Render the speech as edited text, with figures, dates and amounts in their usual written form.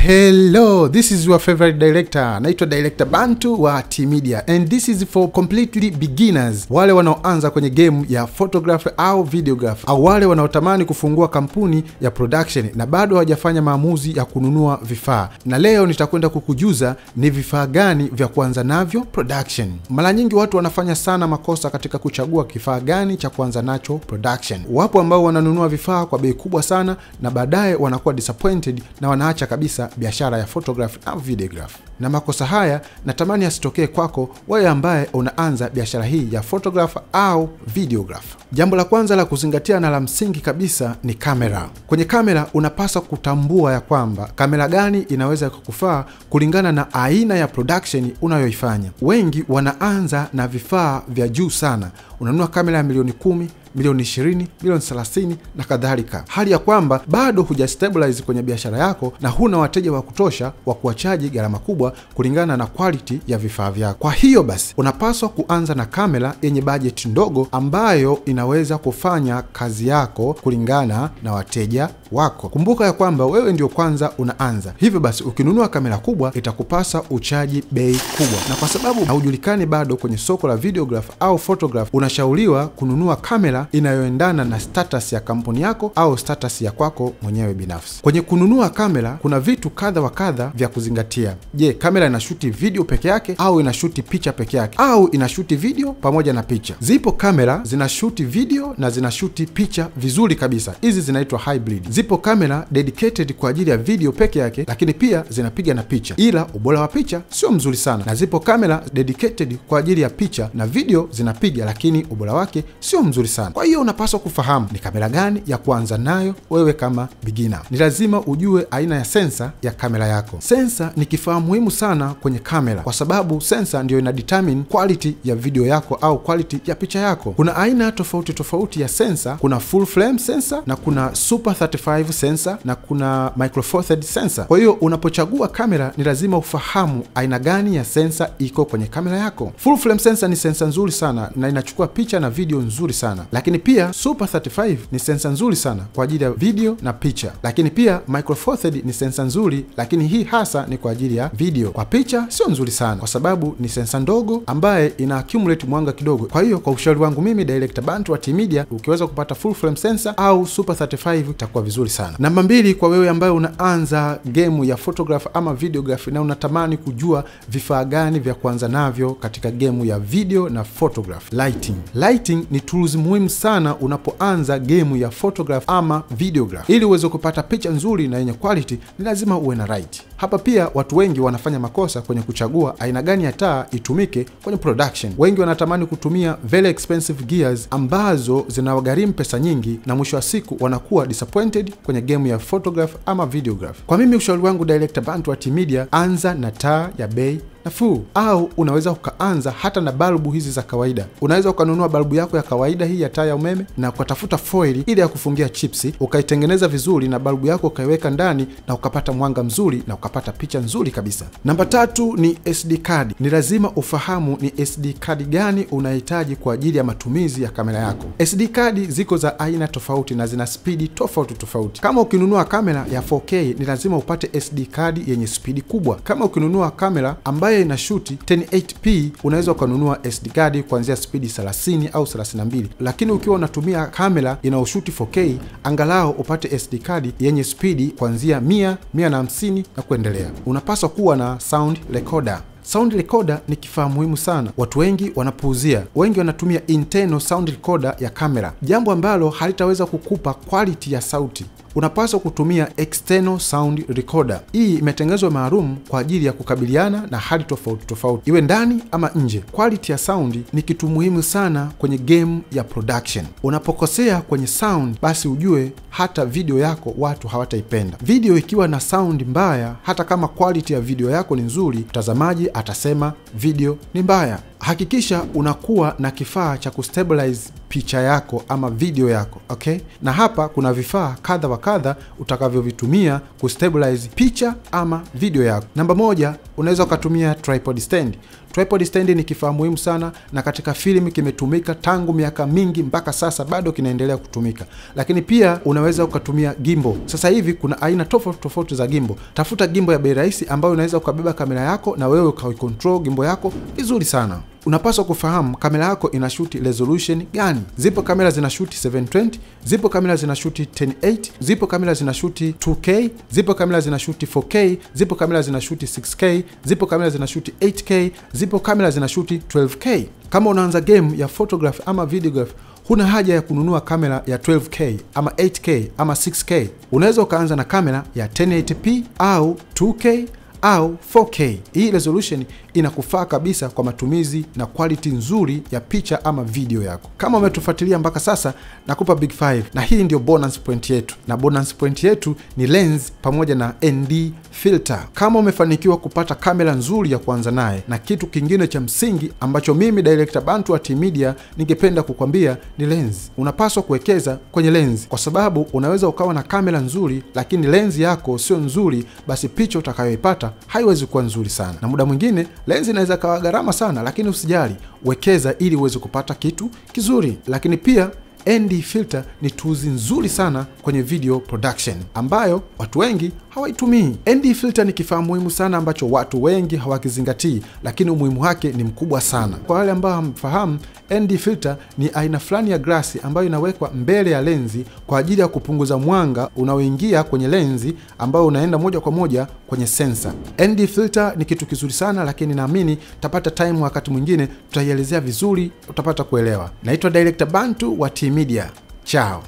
Hello, this is your favorite director. Naitwa Director Bantu wa T-Media, and this is for completely beginners, wale wanaoanza kwenye game ya photography au videography, au wale wanaotamani kufungua kampuni ya production na bado hawajafanya maamuzi ya kununua vifaa. Na leo nitakwenda kukujuza ni vifaa gani vya kuanza navyo production. Mara nyingi watu wanafanya sana makosa katika kuchagua kifaa gani cha kuanza nacho production. Wapo ambao wananunua vifaa kwa bei kubwa sana na baadaye wanakuwa disappointed na wanaacha kabisa biashara ya photography au videography. Na makosa haya natamani yasitokee kwako wewe ambaye unaanza biashara hii ya photography au videography. Jambo la kwanza la kuzingatia na la msingi kabisa ni kamera. Kwenye kamera unapaswa kutambua ya kwamba kamera gani inaweza kukufaa kulingana na aina ya production unayoifanya. Wengi wanaanza na vifaa vya juu sana. Unanunua kamera ya milioni 10, milioni 20, milioni 30 na kadhalika. Hali ya kwamba bado hujastabilize kwenye biashara yako na huna wateja wa kutosha wa kuwachaji gharama kubwa kulingana na quality ya vifaa vyako. Kwa hiyo basi unapaswa kuanza na kamera yenye budget ndogo ambayo inaweza kufanya kazi yako kulingana na wateja wako. Kumbuka ya kwamba wewe ndio kwanza unaanza. Hivyo basi ukinunua kamera kubwa itakupasa uchaji bei kubwa. Na kwa sababu haujulikani bado kwenye soko la videography au photography, unashauriwa kununua kamera inayoendana na status ya kampuni yako au status ya kwako mwenyewe binafsi. Kwenye kununua kamera kuna vitu kadha wa kadha vya kuzingatia. Je, kamera inashuti video peke yake au inashuti picha peke yake au inashuti video pamoja na picha? Zipo kamera zinashuti video na zinashuti picha vizuri kabisa. Hizi zinaitwa hybrid. Zipo kamera dedicated kwa ajili ya video peke yake lakini pia zinapiga na picha, ila ubora wa picha sio mzuri sana. Na zipo kamera dedicated kwa ajili ya picha na video zinapiga lakini ubora wake sio mzuri sana. Kwa hiyo unapaswa kufahamu ni kamera gani ya kuanza nayo wewe kama beginner. Ni lazima ujue aina ya sensor ya kamera yako. Sensor ni kifaa muhimu sana kwenye kamera kwa sababu sensor ndio ina determine quality ya video yako au quality ya picha yako. Kuna aina tofauti ya sensor. Kuna full frame sensor na kuna super 35 sensor na kuna micro four thirds sensor. Kwa hiyo unapochagua kamera ni lazima ufahamu aina gani ya sensor iko kwenye kamera yako. Full frame sensor ni sensor nzuri sana na inachukua picha na video nzuri sana. Lakini pia super 35 ni sensor nzuri sana kwa ajili ya video na picha. Lakini pia micro four thirds ni sensor nzuri, lakini hii hasa ni kwa ajili ya video. Kwa picha sio nzuri sana kwa sababu ni sensor ndogo ambaye ina accumulate mwanga kidogo. Kwa hiyo kwa ushauri wangu mimi Director Bantu wa T-Media, ukiweza kupata full frame sensor au super 35 itakuwa vizuri sana. Namba 2, kwa wewe ambaye unaanza game ya photography ama videography na unatamani kujua vifaa gani vya kuanza navyo katika game ya video na photography. Lighting ni tools muhimu sana unapoanza game ya photography ama videography. Ili uweze kupata picha nzuri na yenye quality ni lazima uwe na light. Hapa pia watu wengi wanafanya makosa kwenye kuchagua aina gani ya taa itumike kwenye production. Wengi wanatamani kutumia very expensive gears ambazo zinawagharimu pesa nyingi na mwisho wa siku wanakuwa disappointed kwenye game ya photography ama videography. Kwa mimi ushauri wangu Director Bantu wa T-Media, anza na taa ya bei nafuu, au unaweza ukaanza hata na balbu hizi za kawaida. Unaweza ukanunua balbu yako ya kawaida hii ya taa ya umeme na ukatafuta foil ili ya kufungia chipsi, ukaitengeneza vizuri na balbu yako ukaiweka ndani na ukapata mwanga mzuri na ukapata picha nzuri kabisa. Namba 3 ni SD card. Ni lazima ufahamu ni SD card gani unahitaji kwa ajili ya matumizi ya kamera yako. SD card ziko za aina tofauti na zina speed tofauti. Kama ukinunua kamera ya 4K ni lazima upate SD card yenye speed kubwa. Kama ukinunua kamera ambayo inashuti 1080p unaweza ukanunua SD card kuanzia speed 30 au 32. Lakini ukiwa unatumia kamera inayoshuti 4K angalau upate SD card yenye speed kuanzia 100, 150 na kuendelea. Unapaswa kuwa na sound recorder. Sound recorder ni kifaa muhimu sana. Watu wengi wanapuuzia. Wengi wanatumia internal sound recorder ya kamera, jambo ambalo halitaweza kukupa quality ya sauti. Unapaswa kutumia external sound recorder. Hii imetengenezwa maalum kwa ajili ya kukabiliana na hali tofauti, iwe ndani ama nje. Quality ya sound ni kitu muhimu sana kwenye game ya production. Unapokosea kwenye sound, basi ujue hata video yako watu hawataipenda. Video ikiwa na sound mbaya, hata kama quality ya video yako ni nzuri, mtazamaji atasema video ni mbaya. Hakikisha unakuwa na kifaa cha kustabilize picha yako ama video yako, okay? Na hapa kuna vifaa kadha wa kadha utakavyovitumia kustabilize picha ama video yako. Namba 1, unaweza ukatumia tripod stand. Tripod stand ni kifaa muhimu sana na katika film kimetumika tangu miaka mingi mpaka sasa bado kinaendelea kutumika. Lakini pia unaweza ukatumia gimbal. Sasa hivi kuna aina tofauti za gimbal. Tafuta gimbal ya bei rahisi ambayo unaweza ukabeba kamera yako na wewe ukaicontrol gimbal yako vizuri sana. Unapaswa kufahamu kamera yako inashuti resolution gani. Zipo kamera zinashuti 720, zipo kamera zinashuti 1080, zipo kamera zinashuti 2K, zipo kamera zinashuti 4K, zipo kamera zinashuti 6K, zipo kamera zinashuti 8K, zipo kamera zinashuti 12K. Kama unaanza game ya photograph ama videograph, huna haja ya kununua kamera ya 12K ama 8K ama 6K. Unaweza ukaanza na kamera ya 1080p au 2K au 4K. Hii resolution inakufaa kabisa kwa matumizi na quality nzuri ya picha ama video yako. Kama umetufuatilia mpaka sasa, nakupa big 5 na hii ndio bonus point yetu. Na bonus point yetu ni lens pamoja na ND filter. Kama umefanikiwa kupata kamera nzuri ya kuanza naye, na kitu kingine cha msingi ambacho mimi Director Bantu wa T-Media ningependa kukwambia ni lens. Unapaswa kuwekeza kwenye lens kwa sababu unaweza ukawa na kamera nzuri lakini lens yako sio nzuri, basi picha utakayoipata haiwezi kuwa nzuri sana. Na muda mwingine lens inaweza kawa gharama sana, lakini usijali, wekeza ili uweze kupata kitu kizuri. Lakini pia ND filter ni tools nzuri sana kwenye video production ambayo watu wengi hawaitumii. ND filter ni kifaa muhimu sana ambacho watu wengi hawakizingatii, lakini umuhimu wake ni mkubwa sana. Kwa wale ambao hamfahamu, ND filter ni aina fulani ya glasi ambayo inawekwa mbele ya lenzi kwa ajili ya kupunguza mwanga unaoingia kwenye lenzi ambao unaenda moja kwa moja kwenye sensor. ND filter ni kitu kizuri sana, lakini naamini tapata time wakati mwingine tutaielezea vizuri, utapata kuelewa. Naitwa Director Bantu wa T-Media. Ciao.